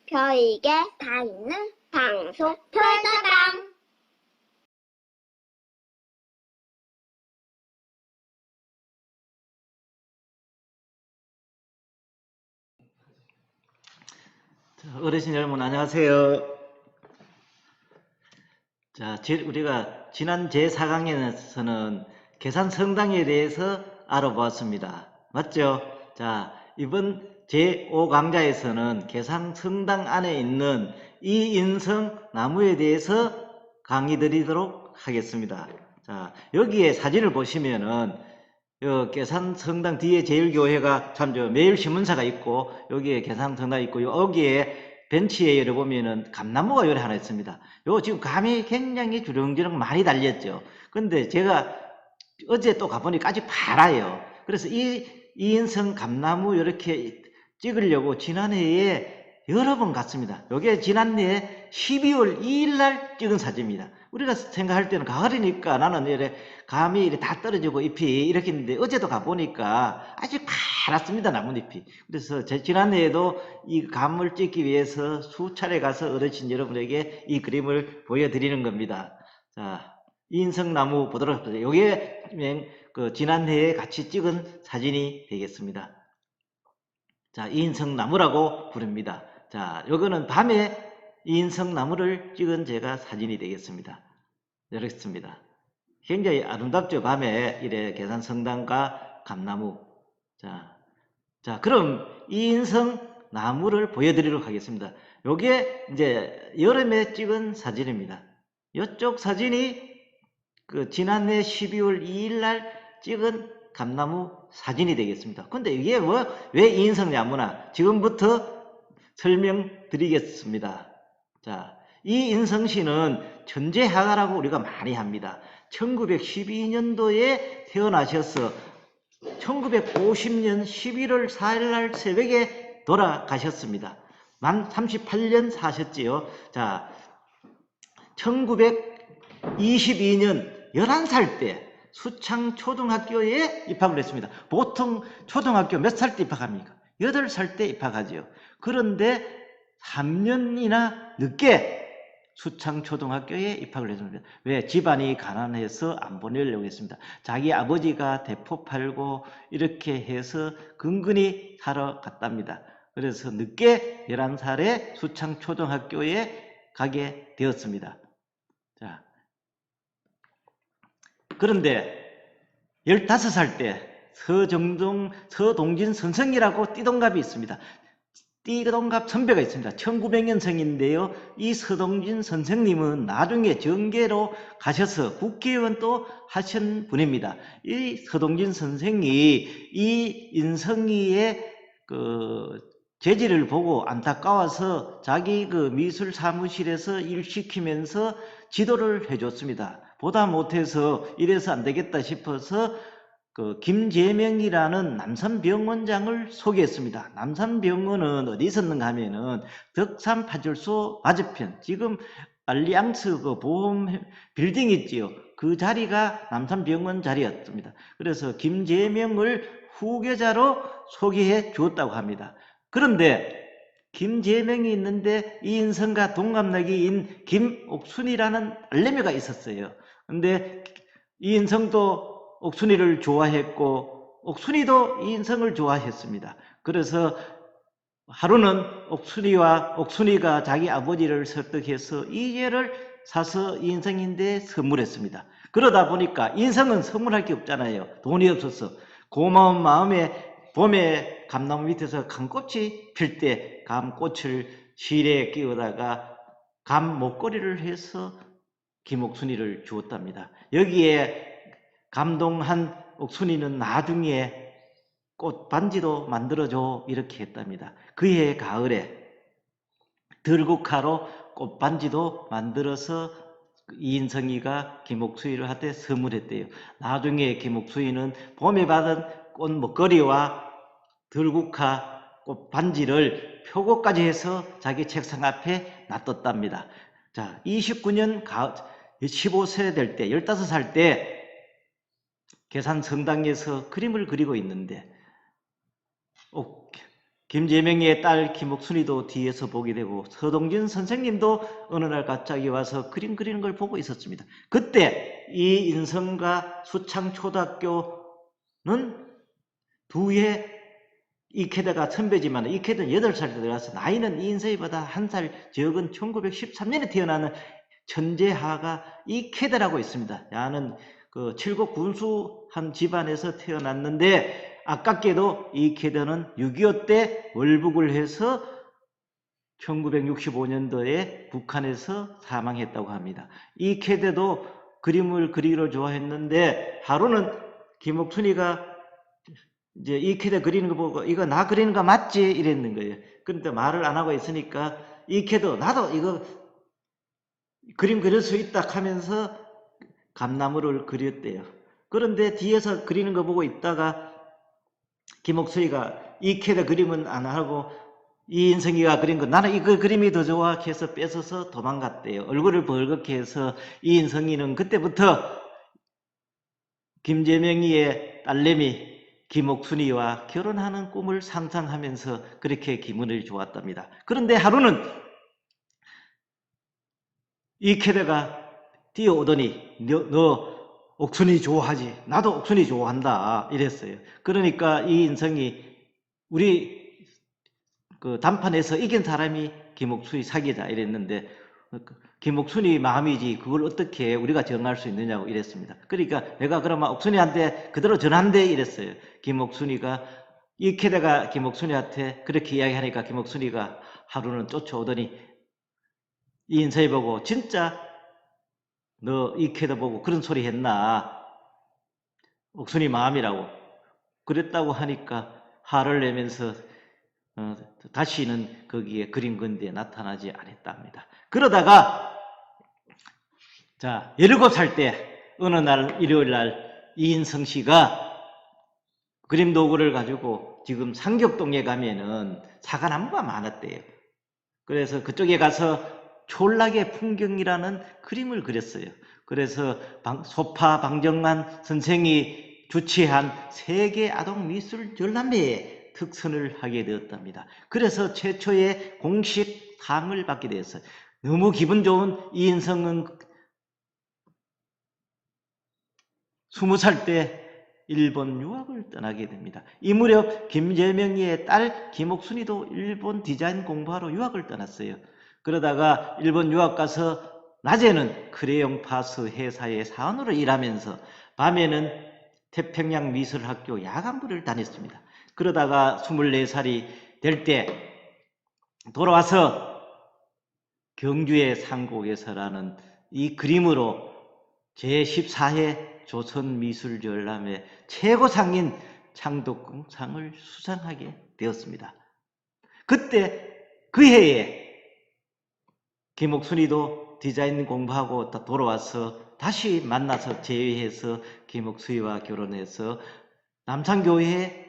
별이게 다 있는 방송 별다방. 어르신 여러분 안녕하세요. 자, 우리가 지난 제4강에서는 계산 성당에 대해서 알아보았습니다. 맞죠? 자, 이번 제5강좌에서는 계산 성당 안에 있는 이인성 나무에 대해서 강의 드리도록 하겠습니다. 자, 여기에 사진을 보시면은 계산 성당 뒤에 제일교회가 참 매일 신문사가 있고 여기에 계산 성당이 있고 여기에 벤치에 열어 보면은 감나무가 요래 하나 있습니다. 요 지금 감이 굉장히 주렁주렁 많이 달렸죠. 근데 제가 어제 또 가보니까 아직 팔아요. 그래서 이 이인성 감나무 이렇게 찍으려고 지난해에 여러 번 갔습니다. 요게 지난해 12월 2일 날 찍은 사진입니다. 우리가 생각할 때는 가을이니까 나는 이래 감이 이렇게 다 떨어지고 잎이 이렇게 있는데 어제도 가보니까 아직 파랗습니다. 나뭇잎이. 그래서 지난해에도 이 감을 찍기 위해서 수차례 가서 어르신 여러분에게 이 그림을 보여드리는 겁니다. 자, 인성나무 보도록 하겠습니다. 요게 지난해에 같이 찍은 사진이 되겠습니다. 자, 이인성나무라고 부릅니다. 자, 요거는 밤에 이인성나무를 찍은 제가 사진이 되겠습니다. 이렇습니다. 굉장히 아름답죠. 밤에 이래 계산성당과 감나무. 자, 그럼 이인성나무를 보여드리도록 하겠습니다. 요게 이제 여름에 찍은 사진입니다. 이쪽 사진이 지난해 12월 2일 날 찍은 감나무 사진이 되겠습니다. 근데 이게 왜 이인성나무나 지금부터 설명드리겠습니다. 자, 이 인성씨는 천재화가라고 우리가 많이 합니다. 1912년도에 태어나셔서 1950년 11월 4일 날 새벽에 돌아가셨습니다. 만 38년 사셨지요. 자, 1922년 11살 때 수창초등학교에 입학을 했습니다. 보통 초등학교 몇 살 때 입학합니까? 8살 때 입학하죠. 그런데 3년이나 늦게 수창초등학교에 입학을 했습니다. 왜? 집안이 가난해서 안 보내려고 했습니다. 자기 아버지가 대포 팔고 이렇게 해서 근근히 살아 갔답니다. 그래서 늦게 11살에 수창초등학교에 가게 되었습니다. 자, 그런데 15살 때 서동진 선생이라고 띠동갑이 있습니다. 띠동갑 선배가 있습니다. 1900년생인데요. 이 서동진 선생님은 나중에 정계로 가셔서 국회의원 또 하신 분입니다. 이 서동진 선생이 이 인성이의 재질을 보고 안타까워서 자기 미술 사무실에서 일시키면서 지도를 해줬습니다. 보다 못해서 이래서 안 되겠다 싶어서 김재명이라는 남산병원장을 소개했습니다. 남산병원은 어디 있었는가 하면은 덕산파출소 맞은편, 지금 알리앙스 보험 빌딩 있지요. 그 자리가 남산병원 자리였습니다. 그래서 김재명을 후계자로 소개해 주었다고 합니다. 그런데 김재명이 있는데 이인성과 동갑내기인 김옥순이라는 딸내미가 있었어요. 근데 이인성도 옥순이를 좋아했고 옥순이도 이인성을 좋아했습니다. 그래서 하루는 옥순이가 자기 아버지를 설득해서 이제를 사서 이인성인데 선물했습니다. 그러다 보니까 인성은 선물할 게 없잖아요. 돈이 없어서. 고마운 마음에 봄에 감나무 밑에서 감꽃이 필 때 감꽃을 실에 끼우다가 감 목걸이를 해서 김옥순이를 주었답니다. 여기에 감동한 옥순이는 나중에 꽃 반지도 만들어줘 이렇게 했답니다. 그해 가을에 들국화로 꽃 반지도 만들어서 이인성이가 김옥순이를 한테 선물했대요. 나중에 김옥순이는 봄에 받은 꽃 목걸이와 들국화 꽃 반지를 표고까지 해서 자기 책상 앞에 놔뒀답니다. 자, 29년 15세 될 때, 15살 때 계산 성당에서 그림을 그리고 있는데 김재명의 딸 김옥순이도 뒤에서 보게 되고 서동진 선생님도 어느 날 갑자기 와서 그림 그리는 걸 보고 있었습니다. 그때 이인성과 수창초등학교는 두해 이케다가 선배지만 이케다는 8살 때 들어가서 나이는 이인성이보다 1살 적은 1913년에 태어나는 천재하가 이케다라고 있습니다. 야는 그 칠곡 군수한 집안에서 태어났는데 아깝게도 이케다는 6.25 때 월북을 해서 1965년도에 북한에서 사망했다고 합니다. 이케다도 그림을 그리기를 좋아했는데 하루는 김옥순이가 이제 이케다 그리는 거 보고 이거 나 그리는 거 맞지? 이랬는 거예요. 그런데 말을 안 하고 있으니까 이케도 나도 이거 그림 그릴 수 있다 하면서 감나무를 그렸대요. 그런데 뒤에서 그리는 거 보고 있다가 김옥수이가 이케다 그림은 안 하고 이인성이가 그린 거 나는 이거 그림이 더 좋아 해서 뺏어서 도망갔대요. 얼굴을 벌겋게 해서 이인성이는 그때부터 김재명이의 딸내미 김옥순이와 결혼하는 꿈을 상상하면서 그렇게 기분을 좋았답니다. 그런데 하루는 이케다가 뛰어오더니 너 옥순이 좋아하지? 나도 옥순이 좋아한다 이랬어요. 그러니까 이인성이 우리 그 단판에서 이긴 사람이 김옥순이 사귀자 이랬는데 김옥순이 마음이지 그걸 어떻게 우리가 정할 수 있느냐고 이랬습니다. 그러니까 내가 그러면 옥순이한테 그대로 전한대 이랬어요. 김옥순이가 이케다가 김옥순이한테 그렇게 이야기하니까 김옥순이가 하루는 쫓아오더니 이인성이 보고 진짜 너 이케다 보고 그런 소리 했나? 옥순이 마음이라고 그랬다고 하니까 화를 내면서 다시는 거기에 그림 건대에 나타나지 않았답니다. 그러다가 자 17살 때 어느 날 일요일 날 이인성 씨가 그림 도구를 가지고 지금 상격동에 가면은 사과나무가 많았대요. 그래서 그쪽에 가서 촌락의 풍경이라는 그림을 그렸어요. 그래서 소파 방정만 선생이 주최한 세계 아동 미술 전람회에 특선을 하게 되었답니다. 그래서 최초의 공식 상을 받게 되었어요. 너무 기분 좋은 이인성은 20살 때 일본 유학을 떠나게 됩니다. 이 무렵 김재명이의 딸 김옥순이도 일본 디자인 공부하러 유학을 떠났어요. 그러다가 일본 유학 가서 낮에는 크레용 파스 회사의 사원으로 일하면서 밤에는 태평양 미술학교 야간부를 다녔습니다. 그러다가 24살이 될 때 돌아와서 경주의 상곡에서라는 이 그림으로 제14회 조선미술전람회 최고상인 창덕궁상을 수상하게 되었습니다. 그때 그 해에 김옥순이도 디자인 공부하고 돌아와서 다시 만나서 재회해서 김옥순이와 결혼해서 남산병원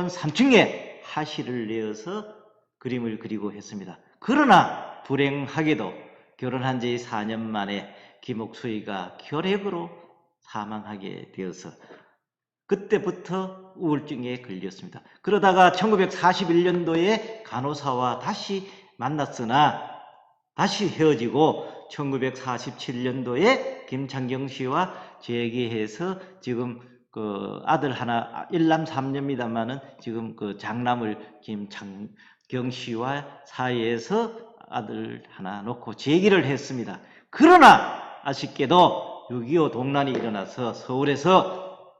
3층에 하실을 내어서 그림을 그리고 했습니다. 그러나 불행하게도 결혼한 지 4년 만에 김옥수이가 결핵으로 사망하게 되어서 그때부터 우울증에 걸렸습니다. 그러다가 1941년도에 간호사와 다시 만났으나 다시 헤어지고 1947년도에 김창경 씨와 재기해서 지금 그 아들 하나 일남 3녀입니다만은 지금 그 장남을 김창경 씨와 사이에서 아들 하나 놓고 재기를 했습니다. 그러나 아쉽게도 6.25 동란이 일어나서 서울에서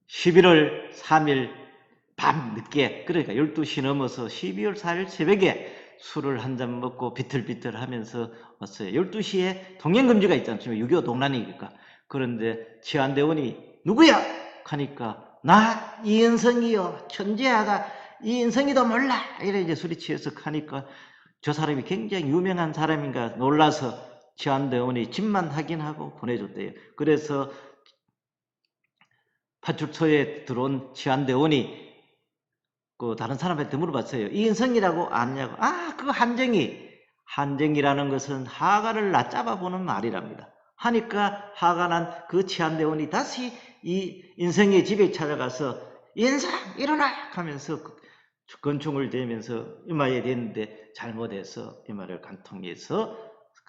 11월 3일 밤 늦게 그러니까 12시 넘어서 12월 4일 새벽에 술을 한 잔 먹고 비틀비틀 하면서 왔어요. 12시에 통행금지가 있지 않습니까? 6.25 동란이니까. 그런데 치안대원이 누구야? 하니까 나 이은성이요. 천재하다. 이은성이도 몰라. 이래 이제 술이 취해서 하니까 저 사람이 굉장히 유명한 사람인가 놀라서 치안대원이 집만 확인하고 보내줬대요. 그래서 파출소에 들어온 치안대원이 그 다른 사람한테 물어봤어요. 이은성이라고 아냐고. 그 한정이라는 것은 하가를 낮잡아 보는 말이랍니다. 하니까 화가 난 그 치안대원이 다시 이 인성의 집에 찾아가서 인상 일어나 하면서 권총을 대면서 이마에 댔는데 잘못해서 이마를 관통해서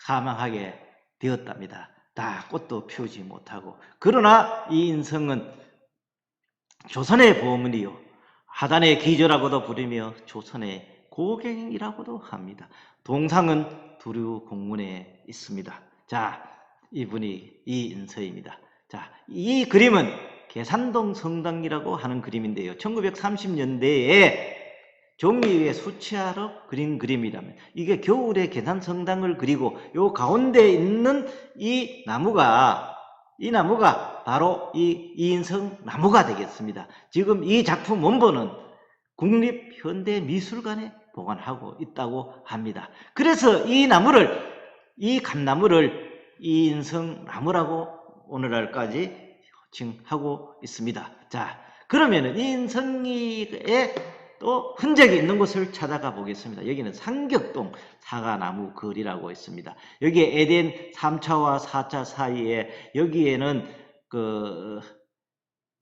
사망하게 되었답니다. 다 꽃도 피우지 못하고. 그러나 이 인성은 조선의 보물이요 하단의 기저라고도 부르며 조선의 고갱이라고도 합니다. 동상은 두류 공문에 있습니다. 자, 이분이 이인서입니다. 자, 이 그림은 계산동 성당이라고 하는 그림인데요. 1930년대에 종이에 수채화로 그린 그림이라면 이게 겨울에 계산 성당을 그리고 요 가운데 있는 이 나무가 바로 이 이인성 나무가 되겠습니다. 지금 이 작품 원본은 국립현대미술관에 보관하고 있다고 합니다. 그래서 이 감나무를 이인성 나무라고 오늘날까지 칭하고 있습니다. 자, 그러면은 이인성이의 또 흔적이 있는 곳을 찾아가 보겠습니다. 여기는 상격동 사과나무 거리라고 있습니다. 여기에 에덴 3차와 4차 사이에 여기에는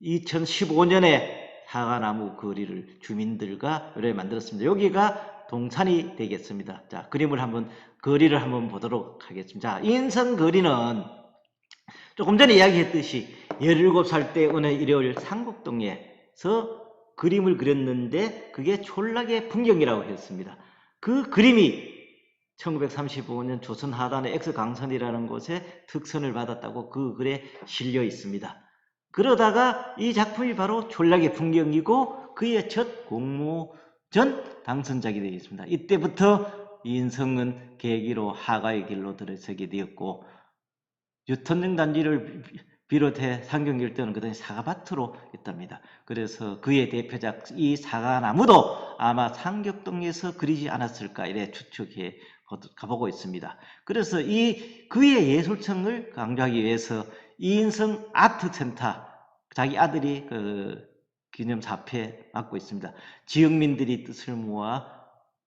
2015년에 사과나무 거리를 주민들과 이렇게 만들었습니다. 여기가 동산이 되겠습니다. 자, 거리를 한번 보도록 하겠습니다. 자, 인성 거리는 조금 전에 이야기했듯이 17살 때 어느 일요일 상곡동에서 그림을 그렸는데 그게 촌락의 풍경이라고 했습니다. 그 그림이 1935년 조선 하단의 X강선이라는 곳에 특선을 받았다고 그 글에 실려 있습니다. 그러다가 이 작품이 바로 촌락의 풍경이고 그의 첫 공모전 당선작이 되어 있습니다. 이때부터 이인성은 계기로 하가의 길로 들어서게 되었고 유턴정 단지를 비롯해 상경길도는 그다음에 사과밭으로 있답니다. 그래서 그의 대표작 이 사과나무도 아마 상격동에서 그리지 않았을까 이래 추측해 가보고 있습니다. 그래서 그의 예술성을 강조하기 위해서 이인성 아트센터 자기 아들이 기념사패 맡고 있습니다. 지역민들이 뜻을 모아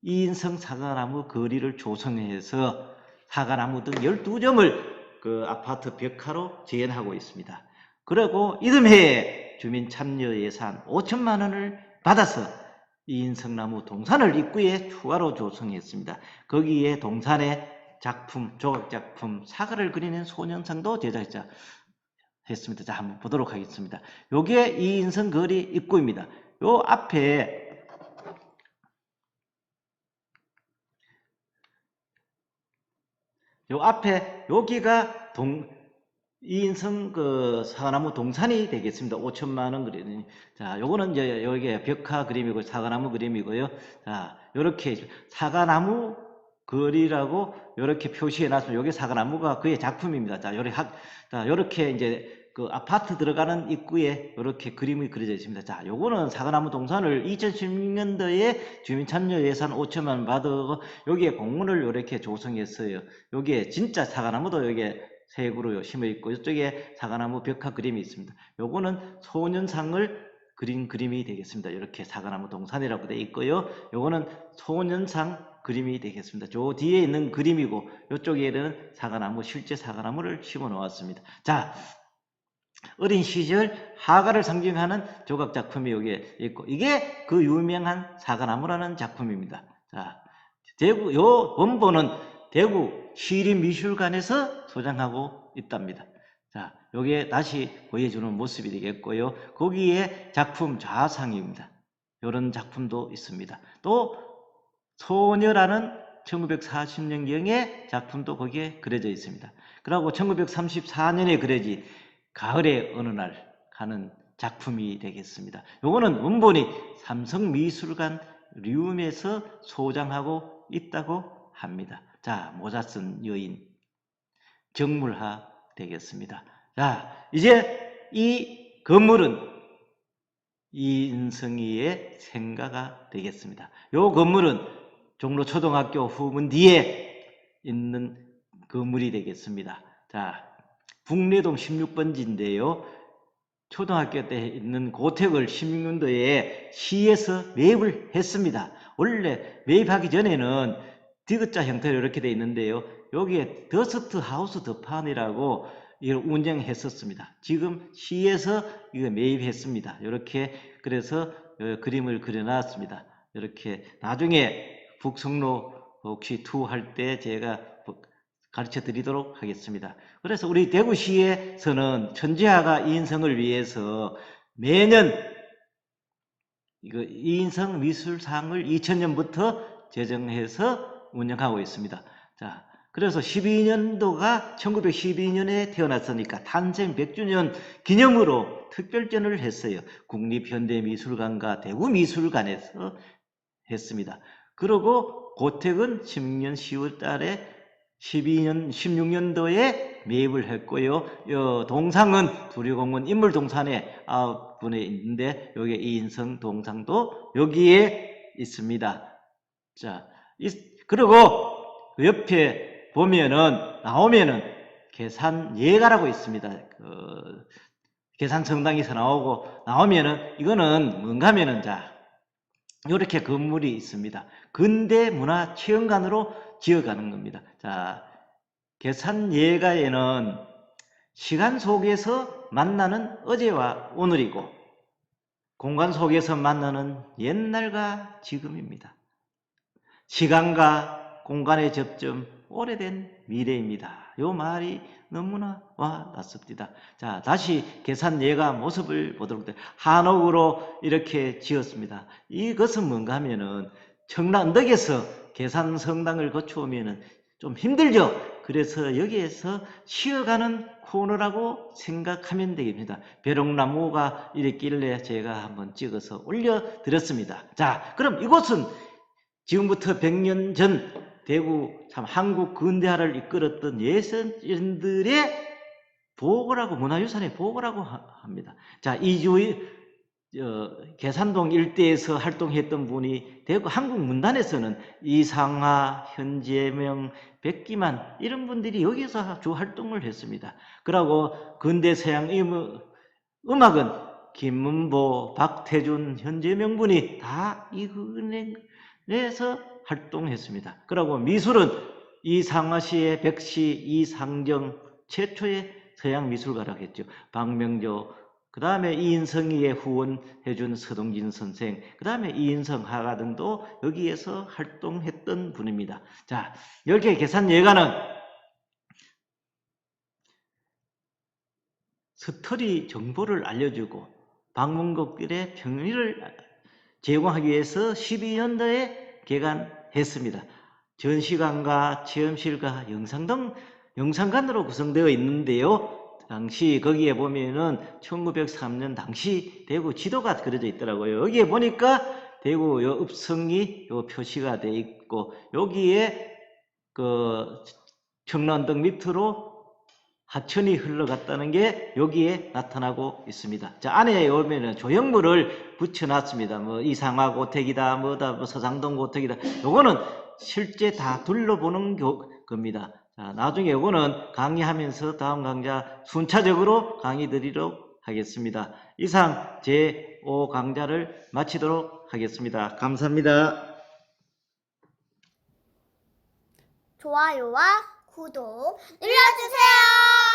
이인성 사과나무 거리를 조성해서 사과나무 등 12점을 그 아파트 벽화로 재현하고 있습니다. 그리고 이듬해에 주민 참여 예산 5천만 원을 받아서 이인성나무 동산을 입구에 추가로 조성했습니다. 거기에 동산의 작품, 조각작품, 사과를 그리는 소년상도 제작했습니다. 자, 한번 보도록 하겠습니다. 요게 이인성 거리 입구입니다. 요 앞에 여기가 이인성 사과나무 동산이 되겠습니다. 5천만 원 그리는. 자, 요거는 이제 여기 벽화 그림이고 사과나무 그림이고요. 자, 요렇게 사과나무 거리라고 요렇게 표시해 놨습니다. 요게 사과나무가 그의 작품입니다. 자, 요렇게 이제 그 아파트 들어가는 입구에 이렇게 그림이 그려져 있습니다. 자, 요거는 사과나무 동산을 2016년도에 주민 참여 예산 5천만 원 받아서 여기에 공원을 이렇게 조성했어요. 여기에 진짜 사과나무도 여기에 색으로 심어 있고 이쪽에 사과나무 벽화 그림이 있습니다. 요거는 소년상을 그린 그림이 되겠습니다. 이렇게 사과나무 동산이라고 되어 있고요. 요거는 소년상 그림이 되겠습니다. 저 뒤에 있는 그림이고 이쪽에는 실제 사과나무를 심어 놓았습니다. 자, 어린 시절 하가를 상징하는 조각 작품이 여기에 있고 이게 그 유명한 사과나무라는 작품입니다. 자, 요 원본은 대구 시립미술관에서 소장하고 있답니다. 자, 요게 다시 보여주는 모습이 되겠고요. 거기에 작품 좌상입니다. 이런 작품도 있습니다. 또 소녀라는 1940년경의 작품도 거기에 그려져 있습니다. 그리고 1934년에 그려진 가을의 어느 날 가는 작품이 되겠습니다. 요거는 원본이 삼성미술관 류음에서 소장하고 있다고 합니다. 자, 모자 쓴 여인 정물화 되겠습니다. 자, 이제 이 건물은 이인성이의 생가가 되겠습니다. 요 건물은 종로초등학교 후문 뒤에 있는 건물이 되겠습니다. 자, 북내동 16번지인데요. 초등학교 때 있는 고택을 16년도에 시에서 매입을 했습니다. 원래 매입하기 전에는 디귿자 형태로 이렇게 되어 있는데요. 여기에 더스트 하우스 더판이라고 이걸 운영했었습니다. 지금 시에서 이거 매입했습니다. 이렇게 그래서 그림을 그려놨습니다. 이렇게 나중에 북성로 혹시 투할 때 제가 가르쳐 드리도록 하겠습니다. 그래서 우리 대구시에서는 천지화가 이인성을 위해서 매년 이거 이인성 미술상을 2000년부터 제정해서 운영하고 있습니다. 자, 그래서 12년도가 1912년에 태어났으니까 탄생 100주년 기념으로 특별전을 했어요. 국립현대미술관과 대구미술관에서 했습니다. 그리고 고택은 10년 10월 달에 16년도에 매입을 했고요. 동상은 두리공원 인물동산에 9분에 있는데 여기 이인성 동상도 여기에 있습니다. 자, 그리고 그 옆에 나오면은 계산예가라고 있습니다. 계산성당에서 나오면은 이거는 뭔가 하면은 이렇게 건물이 있습니다. 근대문화체험관으로 지어가는 겁니다. 자, 계산예가에는 시간 속에서 만나는 어제와 오늘이고 공간 속에서 만나는 옛날과 지금입니다. 시간과 공간의 접점, 오래된 미래입니다. 요 말이 너무나 와닿습니다. 자, 다시 계산예가 모습을 보도록 해요. 한옥으로 이렇게 지었습니다. 이것은 뭔가 하면은 청라 언덕에서 계산성당을 거쳐오면은 좀 힘들죠? 그래서 여기에서 쉬어가는 코너라고 생각하면 되겠습니다. 벼룩나무가 이랬길래 제가 한번 찍어서 올려드렸습니다. 자, 그럼 이곳은 지금부터 100년 전 대구 참 한국 근대화를 이끌었던 예선들의 보고라고 문화유산의 보고라고 합니다. 자, 계산동 일대에서 활동했던 분이 대구 한국문단에서는 이상하, 현재명, 백기만 이런 분들이 여기서 주 활동을 했습니다. 그리고 근대서양 음악은 김문보, 박태준, 현재명 분이 다 이 근에서 활동했습니다. 그리고 미술은 이상하시의 백시, 이상정 최초의 서양 미술가라고 했죠. 박명조, 그 다음에 이인성이의 후원해준 서동진 선생, 그 다음에 이인성 화가 등도 여기에서 활동했던 분입니다. 자, 이렇게 계산예가는 스토리 정보를 알려주고 방문객들의 평리를 제공하기 위해서 12년도에 개관했습니다. 전시관과 체험실과 영상관으로 구성되어 있는데요. 당시 거기에 보면은 1903년 당시 대구 지도가 그려져 있더라고요. 여기에 보니까 대구 요 읍성이 요 표시가 되어 있고 여기에 그 청라언덕 밑으로 하천이 흘러갔다는 게 여기에 나타나고 있습니다. 자, 안에 오면은 조형물을 붙여놨습니다. 뭐 이상화 고택이다, 뭐 서상동 고택이다. 요거는 실제 다 둘러보는 겁니다. 자, 나중에 요거는 강의하면서 다음 강좌 순차적으로 강의 드리도록 하겠습니다. 이상 제5 강좌를 마치도록 하겠습니다. 감사합니다. 좋아요와 구독 눌러주세요.